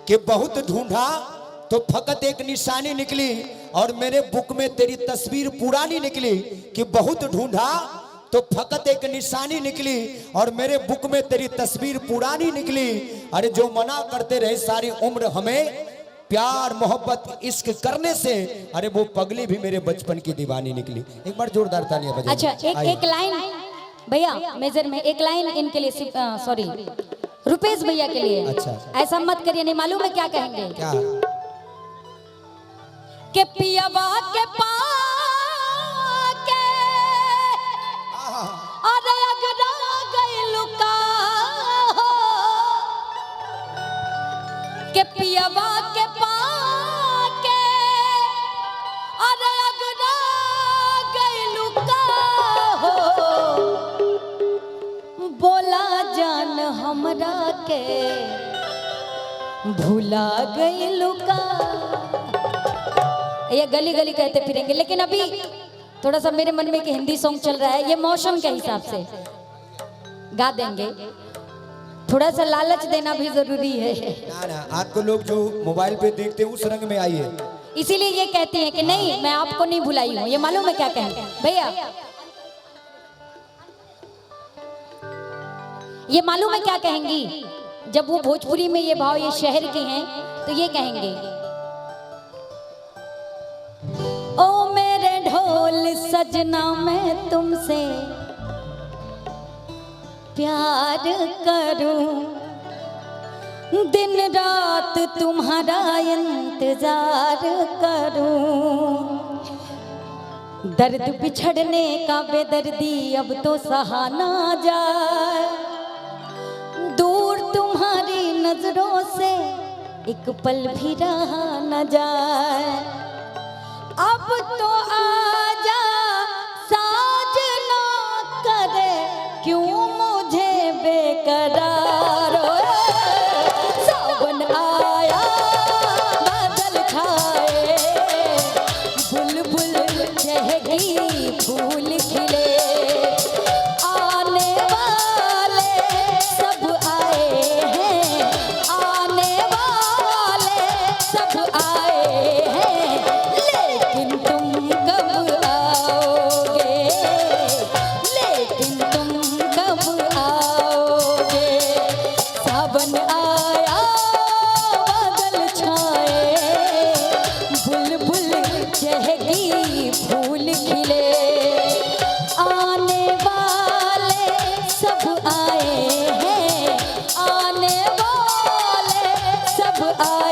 कि बहुत ढूंढा तो फकत एक निशानी निकली और मेरे बुक में तेरी तस्वीर पुरानी निकली। कि बहुत ढूंढा तो फकत एक निशानी निकली और मेरे बुक में तेरी तस्वीर पुरानी निकली। अरे जो मना करते रहे सारी उम्र हमें प्यार मोहब्बत इश्क करने से, अरे वो पगली भी मेरे बचपन की दीवानी निकली। एक बार जोरदार तालियां बजाइए। अच्छा एक लाइन भैया मेजर में एक लाइन इनके लिए, सॉरी रुपेश भैया के लिए। अच्छा ऐसा मत करिए, नहीं मालूम है क्या कहेंगे। क्या? के पियावा के पाके अरे अगरा गइलु का हो, के पियावा के पाके अरे अगरा गइलु का हो, बोला जान हमरा के भूला गइलु का। ये गली गली कहते फिरेंगे, लेकिन अभी थोड़ा सा मेरे मन में कि हिंदी सॉन्ग चल रहा है, ये मौसम के हिसाब से गा देंगे। थोड़ा सा लालच देना भी जरूरी है। ना ना, आपको लोग जो मोबाइल पे देखते हैं उस रंग में आई है, इसीलिए ये कहती हैं कि नहीं मैं आपको नहीं भुलाई हूँ। ये मालूम है क्या कहेंगे भैया, ये मालूम है क्या कहेंगी। जब वो भोजपुरी में ये भाव ये शहर के हैं तो ये कहेंगे, ओ मेरे ढोल सजना मैं तुमसे प्यार करूं, दिन रात तुम्हारा इंतजार करूं, दर्द बिछड़ने का बेदर्दी अब तो सहा ना जाए, दूर तुम्हारी नजरों से एक पल भी रहा न जाए, अब तो आजा साजना करे क्यों मुझे बेकरार। सावन आया बादल छाए, बुलबुल चहकी फूल खिले, आने वाले सब आए हैं, आने वाले सब आए हैं, लेकिन तुम कब आओगे, लेकिन तुम कब आओगे। सावन आया बादल छाए, बुलबुल चहकी फूल खिले, आने वाले सब आए हैं, आने वाले सब आए